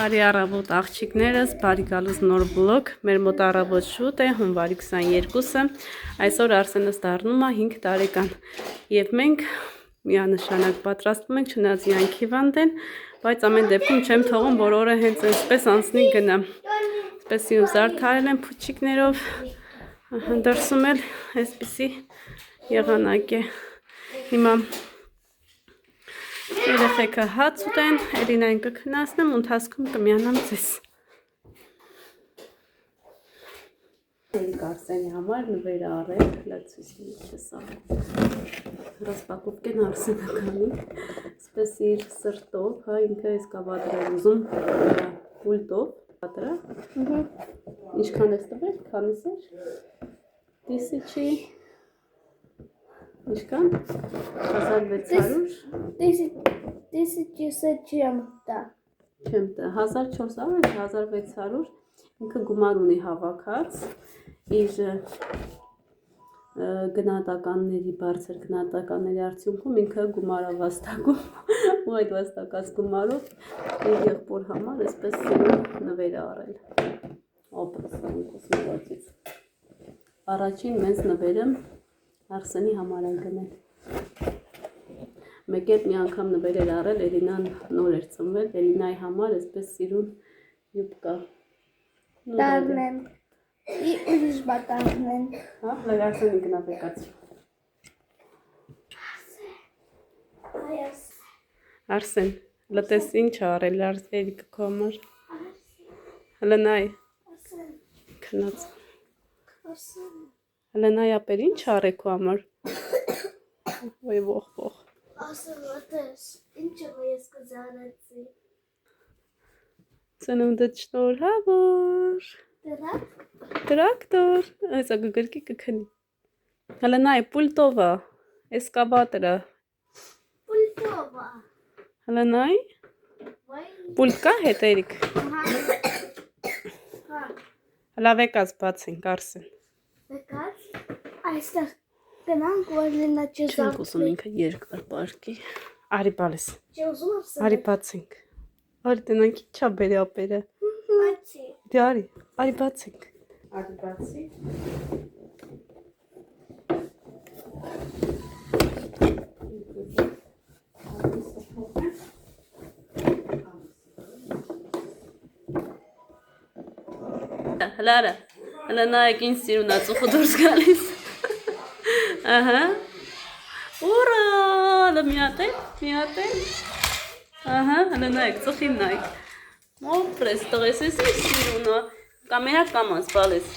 Բարի առավոտ աղջիկներս, բարի գալուս նոր բլոգ, մեր մոտ առավոտ շուտ է, հունվարի 22-ը, այսօր Արսենս դառնում է 5 տարեկան և մենք միանշանակ պատրաստվում ենք չնայած իրանք հիվանդ են, բայց ամեն դեպքում չեմ թողում, որ օրը հենց այսպես անցնի գնա, այսպես իմ զարդարել եմ փուչիկներով, դրսում էլ այսպիսի եղանակ է, հիմա երեխեքը հաց ուտեն, Էլինային կքնացնեմ ու ընթացքում կմիանամ ձեզ։ Էլիկ Արսենի համար նվեր առել, լացույցի չես առել։ Ռասպակովկեն Արսենականի, սպես իր սրտով, հա ինքը ես կավադրել ուզում պուլտով, պատրա։ Ինչքան ես տվել, քանիս էր, տիսիչի, ինչքան, 1600, Տիսիչիսը չեմ տա, 1400, 1600, ինքը գումար ունի հավաքած, իր գնահատականների, բարձր գնահատականների արդյունքում ինքը գումար է վաստակում ու այդ վաստակած գումարով իր եղբոր համար այսպես նվեր է առել, առաջին մեծ նվերը Արսենի համար է գնել, մեկ էլ մի անգամ նվեր էր առել, Էլինան նոր էր ծնվել, Էլինայի համար այսպես սիրուն յուբկա տարնեմ, ուրիշ բատարնեմ, լգարսենի գնապեկացի Արսեն, լտես ինչ առել Էլիկը քո համար, հլնայ, քնած, հլնայ ապեր ինչ առե քո համար, ոյ ողող, ասել լտես, ինչը ես կզարեցի, ծնունդդ շնորհավոր, տրակտոր, այսա գգրկի կքնի, հլնայ պուլտովա, էսկավատրա, պուլտովա, հլնայ, պուլտ կա հետ Էրիկ, հլավ եկած բացենք Արսեն, եկած, այստեղ գնանք, որ լինա չզարդվի, չենք ուզում ինքը երկար պարկի, արի բալես, չի ուզում ապսել, արի բացենք, արի տնանք իչա բերի ապերը, բացի, դե արի բացենք, արի բացի, հլարը, հլը նայեք ինչ սիրուն ածուխը դուրս գալիս, ահա, ուրա, հլը միատել, ահա, հլը նայեք, ծխին նայեք, մոպրես տղես ես ինչ սիրունա, կամերա կամաս բալես,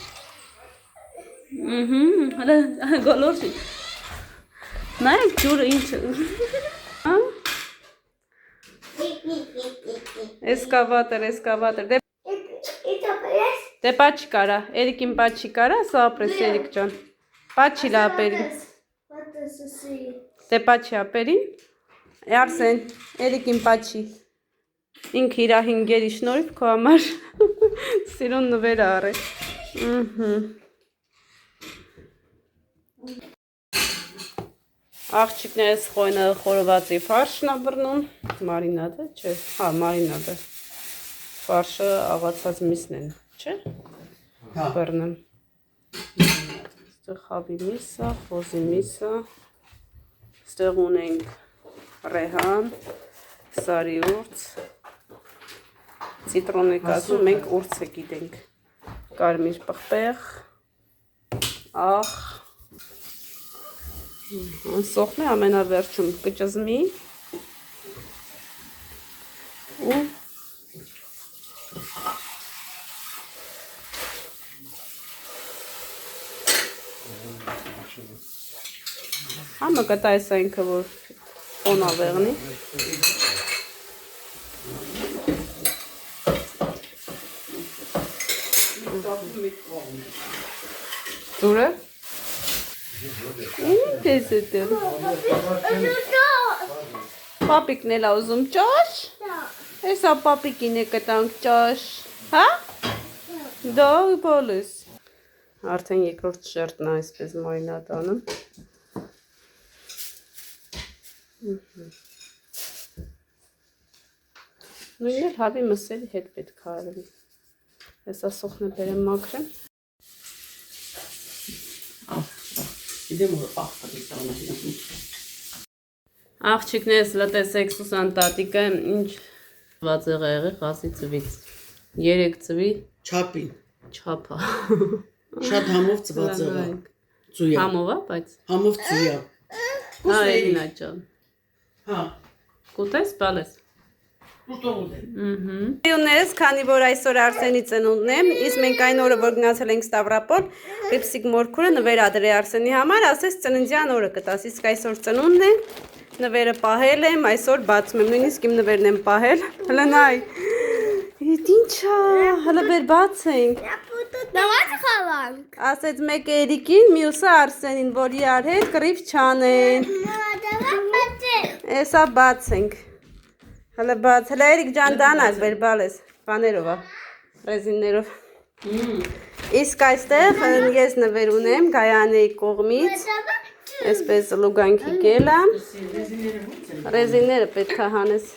հլը գոլորշի, նայեք ջուրը ինչը, էսկավատր, դե պաչի կարա, Էրիկին պաչի կարա, սա ապրես Էրիկ ճան, պաչի լա ապերին, դե պաչի ապերին, Արսեն, Էրիկին պաչի, ինք իրա հինգերի շնորհիվ քո համար սիրուն նվեր առե, աղջիկներս խոյնը խորովածի ֆարշն է բռնում, մարինադը, չէ, հա մարինադը, ֆարշը աղացած միսն են, չէ, բռնում, ստեղ խավի միսը, խոզի միսը, ստեղ ունենք ռեհան, սարի ուրց, ծիտրոն եք ասում, մենք ուրցը գիտենք, կարմիր պղպեղ, աղ, սոխն է ամենավերջում կճզմի ու համը կտայս այնքը, որ խոնա վեղնի դուրը ինչ ես էտել պապիկն էլ ուզում ճաշ հեսա պապիկին է կտանք ճաշ հա դա բոլես արդեն երկրորդ շերտն է այսպես մարինադանում Նույնն էլ հավի մսերի հետ պետք է արվի։ Հեսա սոխնը բերեմ մաքրեմ։ Գիտեմ որ աղբատի տանացի։ Աղջիկներս լտեսեք Սուսան տատիկը ինչ ված եղեղի խասի ծվից 3 ծվի Չապին։ չափա Շատ համով ծված եղա։ Ծույա։ Համով է, բայց Համով ծույա։ հա Էլինա ջան։ Հա։ Կուտես, բալես։ Ուտողուտե։ Յունես, քանի որ այսօր Արսենի ծնունդն է, իսկ մենք այն օրը որ գնացել ենք Ստավրապոլ, Լիպսիկ մորքուրը նվեր ադրի Արսենի համար, ասես ծննդյան օրը կտաս, իսկ այսօր ծնունդն է, նվերը պահել եմ, այսօր բացում եմ, նույնիսկ իմ նվերն եմ պահել, հլը նայ, ինչա, հլը բեր բացենք, Давайте խաղանք։ ասեց մեկ Էրիկին, մյուսը Արսենին, որ իրար հետ կռիվ չանեն, էսա բացենք, հլը բաց, հլը Էրիկ ջան դանակ բեր բալես, բաներով է, ռեզիններով, իսկ այստեղ ես նվեր ունեմ Գայանեի կողմից, այսպես լուգանքի գելա, ռեզինները պետք է հանես,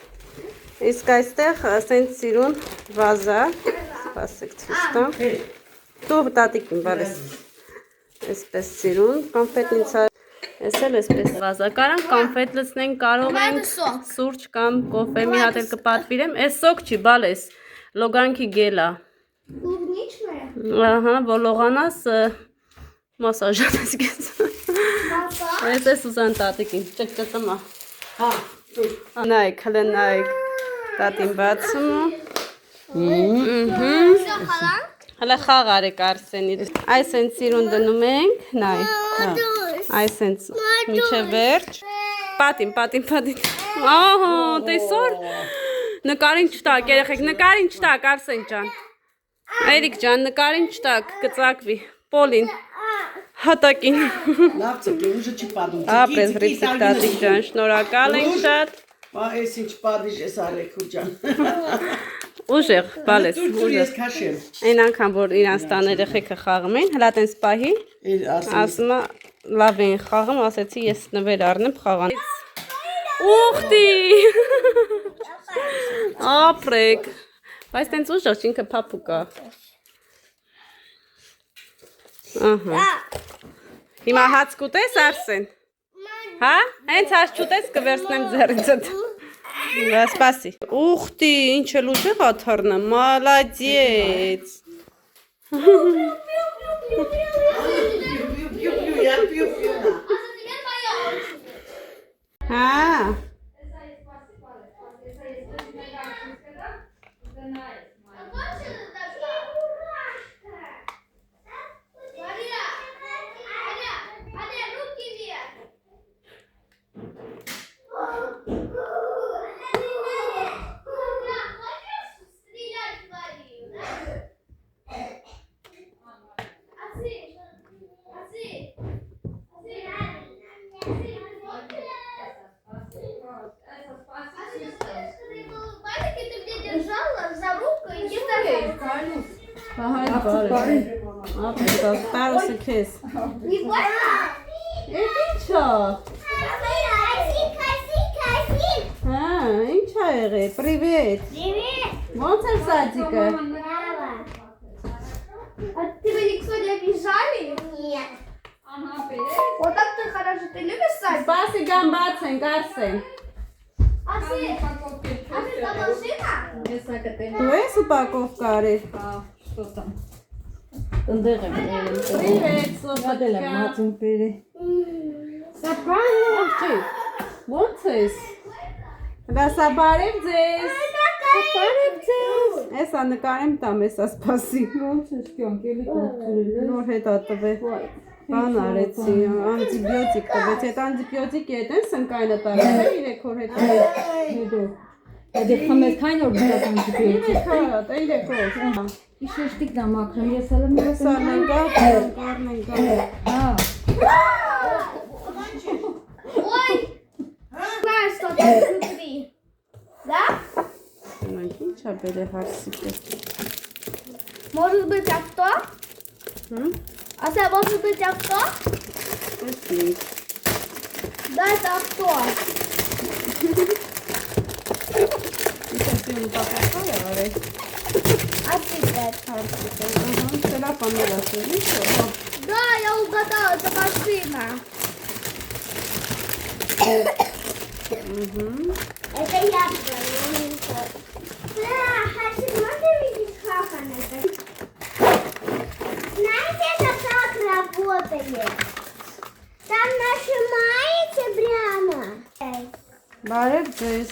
իսկ այստեղ ասենց սիրուն վազա, սպասեք ցույց տամ, դու տատիկին բալես, այսպես սիրուն, կոնֆետնից Ես էլ այսպես վազա կարանք կոնֆետ լցնենք, կարող ենք սուրճ կամ կոֆե մի հատ էլ կպատվիրեմ, այս սոկ չի, բալես, լոգանքի գելա, ահա, որ լողանաս մասաժանես գես, այս է Սուզան տատիկին, ճկճտմա, նայք, հլը նայք, տատին բացում, հլը խաղ արեք Արսենի, այս են սիրուն դնում ենք, նայ, այսենց միջև վերջ, պատին, ահա, տեսոր, նկարին չտակ, երեխեք, նկարին չտակ, Արսեն ջան, Էրիկ ջան, նկարին չտակ, կծակվի, Պոլին, հատակին, Լավ ծկի, ուժը չի պատում, ապրես Ռիպսիկ տատիկ ջան, շնորհակալ ենք շատ, Այս ինչ պատիժ ես արեք ու ջան, ուժեղ, բալես, Դուր ես կաշեմ, այն անգամ, որ իրանց տան երեխեքը խաղում են, հլա տենց պահի, ասում է, լավ էին խաղում, ասեցի ես նվեր առնեմ խաղան, ուղտի, ապրեք, բայց տենց ուժեղ ինքը պապուկ է, հիմա հաց կուտես Արսեն, հա, հենց հաց չուտես կվերցնեմ ձեռիցդ, սպասի, ուղտի, ինչ էլ ուժեղ ա թռնը, մալադեց, հա, Տարոսը քեզ, ինչա, հա, ինչա եղե, պրիվետ, ոնց էր սադիկը, Тебя никто не обижали? Нет. Вот так ты хорошо, ты любишь садик? սպասի գամ բաց ենք Արսեն, А ты та машина? դու ես ուպակովկա արել, Ընդեղ եմ երեմ պրիվետ, Սովատել եմ սովատկա, մածուն պերը ոնց ես, դասա բարև ձեզ, Էսա նկարեմ տամ, էսա սպասի, Ոնց ես կյանք էլի կողքրել նոր հետ ատվե, բան արեցի, անտիբիոտիկ տվեց, հետ անտիբիոտիկ ետ են սնկայնը տարել, 3 օր հետ Հետո Դե խմես քայն օր դրած անտիբիոտիկ հա, 3 օր, Իշեշտիկն եմ ակրում, ես հələ մի էսա նենգա, Հա Ой! Знаешь, что там внутри? Да? ինչա բեր է հարսիկը, Может быть авто? А это может быть авто? տեսնենք, Да, это авто. Իսկ պապակա արել։ Ացիկет. Սելա պանել ասել, ինչ Да, я угадала, это машина. Это я поняла. Да, Хасик, можно видеть, как она это? Знаете, это как работает? Там нажимаете прямо. Բարև ձեզ։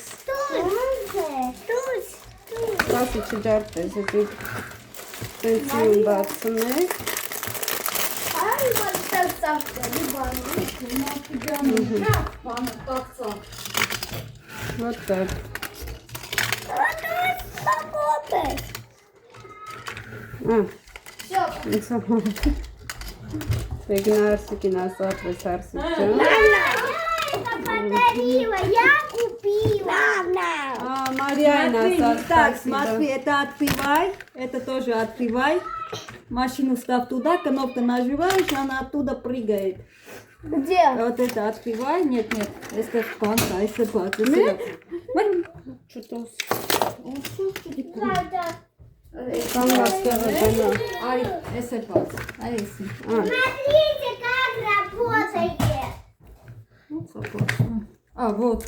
Тут. Սասի չջարդես, էսի տենցիուն բացնեք։ Ай, вот так так, либо Вот так։ работает. Все. Ինձ համար։ Դեգնարսիկին ասատրես հարսիջան։ Это подарила, я купила. Մարիային ասաց, Так, смотри, это открывай, это тоже открывай. Машину ставь туда, кнопку нажимаешь, она оттуда прыгает. Где? Вот это открывай, нет, это панка, это панка. Չտոս։ Да. Կամ ասեղը դնա։ Ай, это панка, ай, это. Смотрите, как работает. Вот, собственно. А, вот,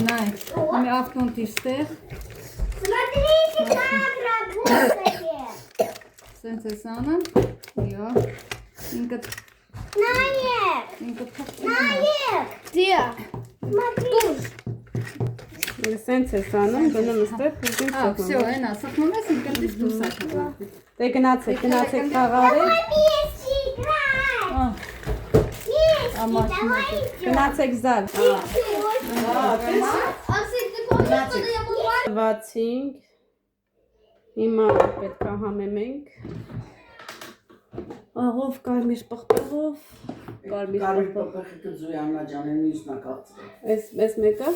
най. У меня автоматически. Смотрите, как работает. Сенсесана. Я. Инка. Наек. Инка. Наек. Где? Смотри. Սենց է սանում, գնում ստեղ, ուզին А, все, Эна, сохраняйся, инка, ты что сахар. Դե գնացեք խաղարեք, Вместе играть. А, Вместе, машина давай идем. գնացեք զալ։ Аксик, ты помнишь, когда я была? Տվացինք, հիմա պետք է համեմենք, աղով կարմիր պղպեղով, կարմիր Կարմիր պղպեղ, պապախի կզույաննա ջանեն մյուսնա կացրել։ ես մեկը,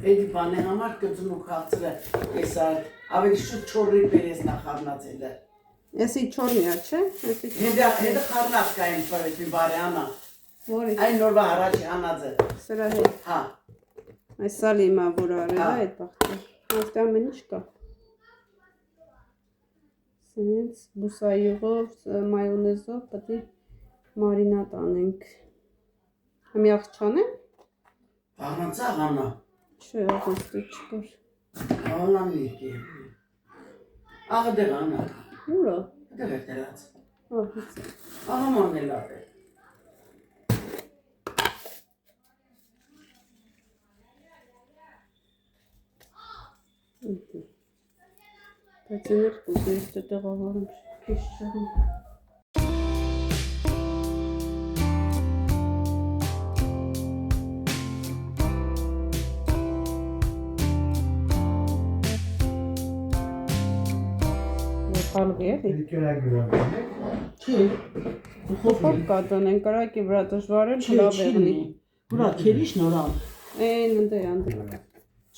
Էդի բանը համար կծուն ու կացրել, ես ավելի շուտ չորրի պերես նախարնացել է։ եսի չորնիա չէ, Հետը խարնած կային պրետի բարի անա, որի, այն նորվա հարաչի անած է, սրա հետ, հա, այս սալի հիմա որ արել է այդ բաղթը, այստեղ ամեն ինչ կա, սենց բուսայյուղով, մայոնեզով պետի մարինատ անենք, հմի աղջան է, բաղնացա անա, չէ աղոստի չկար, անան եկի, աղը դեղ անա, ուրը, դեղ է տերած, ահից է, աղաման էլ արել, բայց էներ կուզեի ստե տեղավորում քիչ չեղում, Խալվի էլի, չի, խոպով կա տնեն, կարակի վրա դժվար էլ հլավ էղնի, բուրա քերիշ նորան, Են ընդե անդր,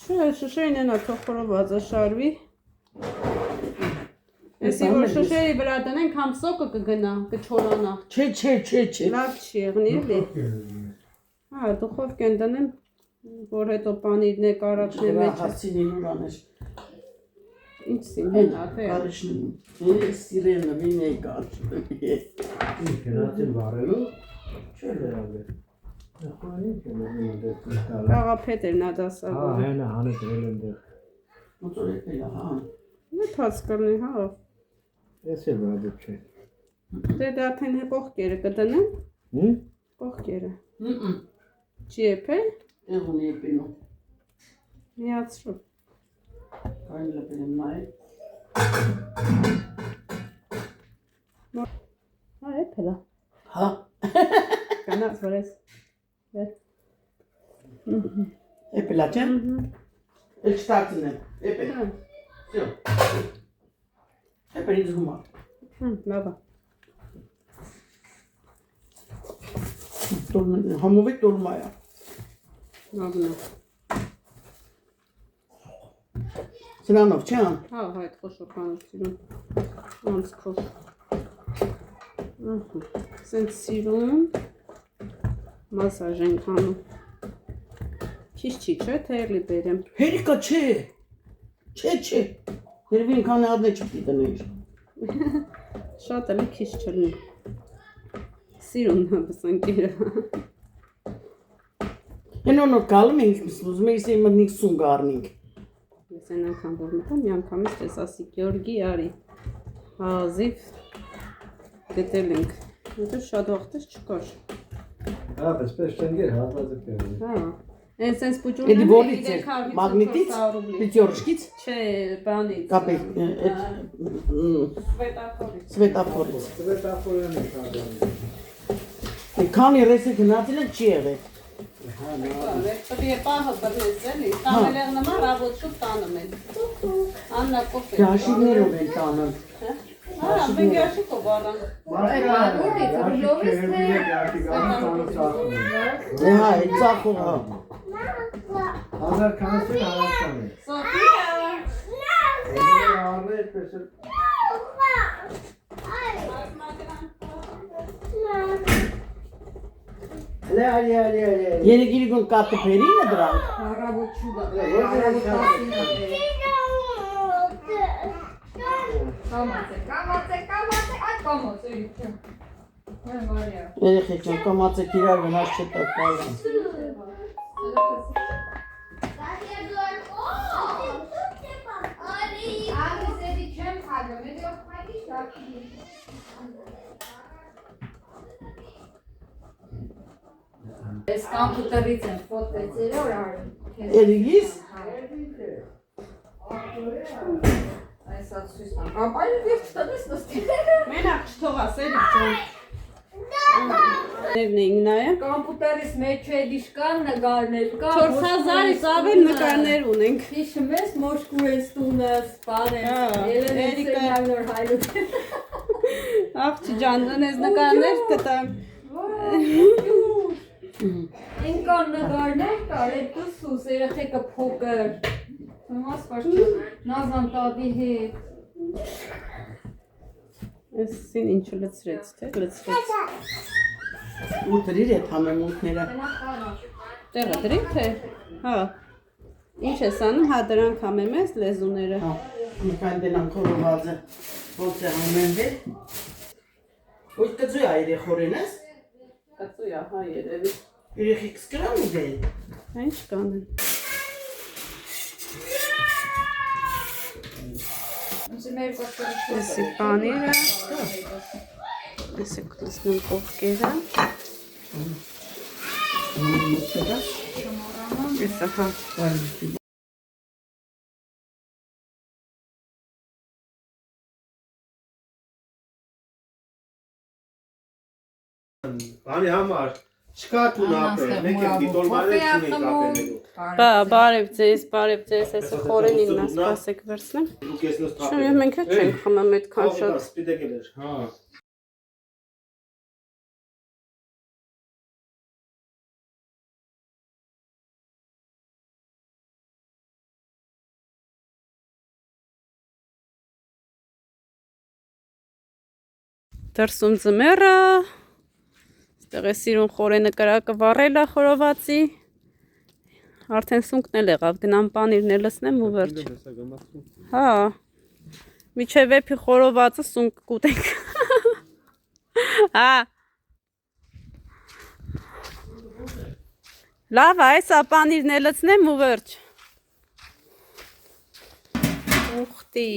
չէ, շշերին ենա թողորոված է շարվի, Եսի որ շշերի վրա տնենք համ սոկը կգնա, կչորանա, չէ, լավ չի եղնի էլի, հա, դուխով կեն տնեմ, որ հետո պանիրն է կարակն է մեջ է, հասինի նորան էր, ինչ սին հեն ատե է, կարիշն սիրենը մին է կարշում ես, Գնացին վարելու, չէ լրավ է, աղապետ էր նա դասավ, հենա հանը դրել են դեղ, մոտոր եպել է, հա, թաց կրնի հա, ես էլ վարդուք չէ։ դե դա թեն կողքերը կդնեմ, Հմ? կողքերը, չի եպ է, տեղուն եպինում, միացրու, կային լպել եմ նայ, հա եպ էլա, հա, կանած վրես, եպել է չէ, էլ չտարծն է, եպել, սյո, եպել ինձ հումա, լավա, համովեք տորմա է, լավնա, սրանով չէ ան, հա այդ խոշոքանով սիրում, անցքով, սենց սիրում, մասաժ ենք հանում, Քիչ չի, չէ՞, թե էլի բերեմ։ Հերիկա չէ։ Չէ։ Երևի ինքան հատն չպիտի դնեիր։ Շատ էլի քիչ չլինի։ Սիրուն բսանկերը։ Հենոնոր գալում ենք, ուզում էի սի մտնիկ սուն գարնինք։ Ես այն անգամ որ մտա, մի անգամից տես ասի Գյորգի արի։ Հազիվ գտել ենք։ Որտեղ շատ վաղտես չկար։ Հա, պես չենգեր հազվազը կերել։ Հա։ Այն sense պուջուրն Էդի որից է, մագնիտից, պիտյորշկից, չէ, բանից։ կապի, Սվետափորից։ սվետափորից։ Սվետափորն է կազանի։ Քանի ռեսը գնացել են չի եղել։ Պետք է պահը բռնես էլի, տանել եղ նման ռաբոտ շուտ տանում են։ Աննա կոպե։ Գաշիկներով են տանում։ Հա, մենք գաշիկով առանք։ Հա, այդ ծախող հա։ Հազար կանասին հարաստան է։ Սոֆիա։ Արներ պես է։ Ալի։ Երեգիրի գոն կատը պերին է դրանք։ Առավոտ շուտը։ Երեխեքան կամացեք իրար վնաս չտակ պարին։ Ես կամպյուտերից եմ ֆոտոյցերը որ արում։ Երեգիս։ Այս ացույց տան։ Կապայը դեպ չտանես նստի։ Մենակ չթողաս էլի ջան։ Ներն էինք նայե։ Կամպյուտերից մեջ էդիշկան նկարներ կա։ 4000-ից ավել նկարներ ունենք։ Հիշում ես մոշկու ես տունը, սպան Հա, ես, Էրիկա։ Երևի հայլուտ։ Աղջի ջան, դնես նկարներ կտամ։ Ինքան նկարներ կար, այդ դուսուս երեխեկը փոքր։ Հիմաս պաշտ նազան տատի հետ։ Այսին ինչը լցրեց, թե լցրեց։ Ու տրիր է համեմունքները։ Տեղը դրի թե։ Հա։ Ինչ ես անում, հա դրանք համեմ ես լեզուները։ Հա, ինքան դենան խորովածը ոնց է համենվել։ Ոյ կծույ այր է խորեն ես։ Կծույա, հա երևի։ Երեխիք սկրան ու դեն։ Ինչ կանեն։ Էսի պանիրը։ Էսի կլսնում կողքերը։ Էսը հա։ Բանի համար չկա տուն ապել, մեկ եմ դիտոլմանել չունենք ապելելու։ Բարև ձեզ, էսը խորենին նա սպասեք վերցնեմ։ Դուք ես նոս Շուն և մենք հետ չենք խմում այդքան շատ։ Սպիտեկել էր, հա։ Դրսում ձմեռը, ստեղ է սիրուն խորենը կրակը վառել է խորովածի, արդեն սունկն էլ եղավ, գնամ պանիրն էլ լսնեմ ու վերջ։ Հա, միչև վեպի խորովածը սունկ կուտենք։ Հա, լավ է, այսա պանիրն էլ լսնեմ ու վերջ։ Ուխտի։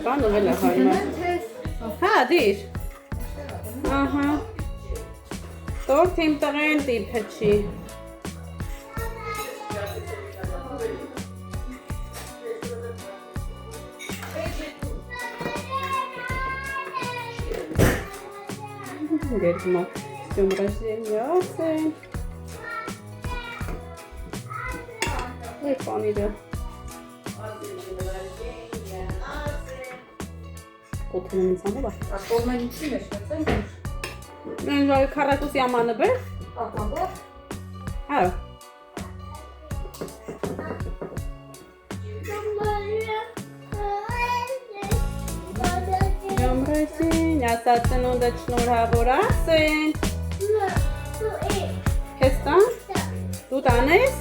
Կան ուղել է հարմար։ Հա, դիր։ Ահա։ Տորթ իմ տղեն դիպը չի։ Գերգմա, սյում ռաժենյասեն։ Է պանիրը։ Կոթունում ինձանով է։ Ակոլման ինչի մեջ կծեն։ Քառակուսի ամանը բեր։ Ակամբով։ Հա։ Յոմրեցին, ասացեն ունդը չնորհավոր ասեն։ Քեզ տան։ Դու տանես։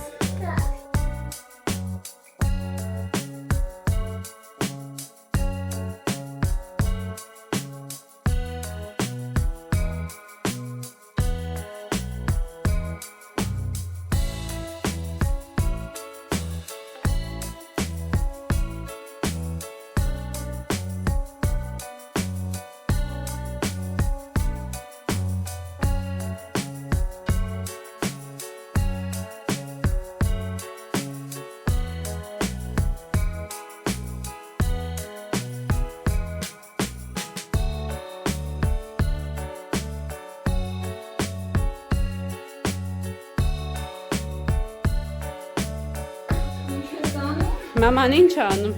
Maman ինչ անում։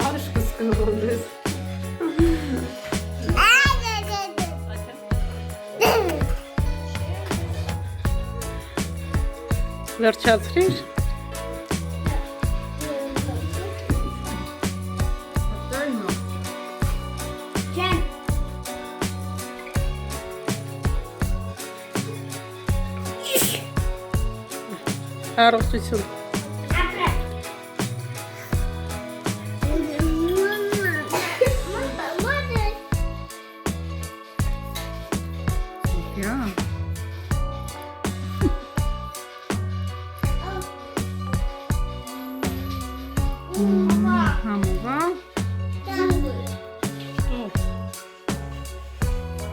Արշ կսկնվում ես։ Վերջացրիր։ Առողջություն։ Համովա։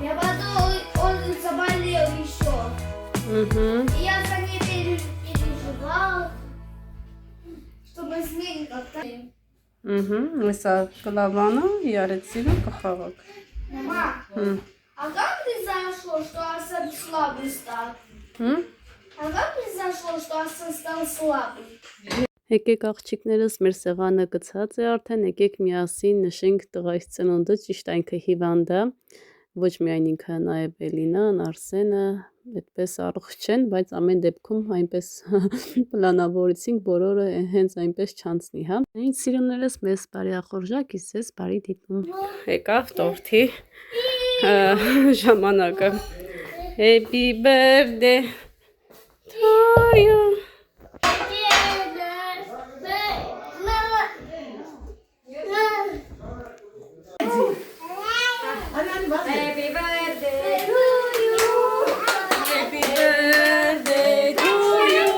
Я он заболел еще. Я за ней переживал, чтобы с ней как-то... Հեսա կլավանը ярեցինը կխաղակ։ Мама, а как произошло, что Арсен слабый стал? А как произошло, что Арсен стал слабый? Եկեք աղջիկներս, մեր սեղանը գցած է արդեն, եկեք միասին նշենք տղայիս ծնունդը, ճիշտ այնքը հիվանդ է, ոչ միայն ինքը, նաև Էլինան, Արսենը, այդպես առողջ չեն, բայց ամեն դեպքում այնպես պլանավորեցինք, բոլորը հենց այնպես չանցնի, հա։ Ինչ սիրուններս, մեզ բարի ախորժակից ես, բարի դիտում։ Եկավ տորթի ժամանակը։ Happy birthday to you. Happy birthday to you. Happy birthday to you.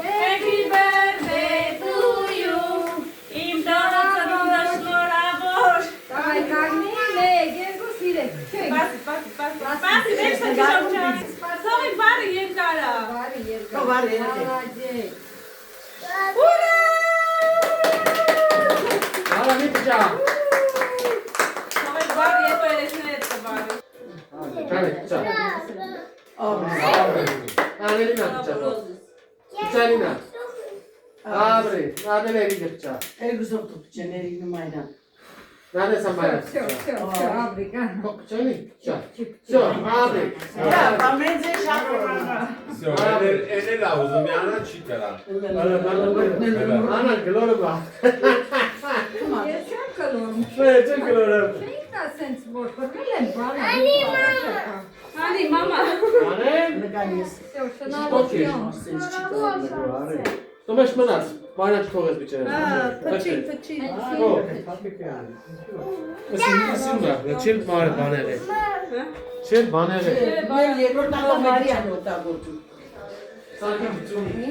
Happy birthday to you. Իմ դառնալը շնորհավոր։ Давай, Կարմելը, երկու սիրեք։ Պասի դեպս չոչան։ Սովի բարի երկարա։ Բարի երկու։ Բարի երկու։ Մալադես։ Ուրա! Ալա մի պիջա։ Սովի բարի երկու երեսներդ կբարի։ Ջանը պիջա։ Ալելինա պիջա։ Պիջալինա։ Աbre, ալելերի պիջա։ Երկուսով տուփչեների նույնը։ Նանը սամբարա։ Всё, Африка. Պիջալի պիջա։ Всё, аbre։ Ամենձե շատ Всё, ele la uzunyană și căra. Ana glorba. Երկու կլորում։ Ce gloră. Ինքն ասենց որ բռնել են բանը։ Անի, մամա։ Ane? նկարես։ Всё, շնորհակալ։ Սենց չի կարող։ Տոմես մնաց, մանաչ թողես բիչերը։ Փչի։ Սիմա, չել բաներ է։ Չել բաներ է։ Մեր երկրորդ նախամարիան օգտագործում։ Սարքին բիծունի։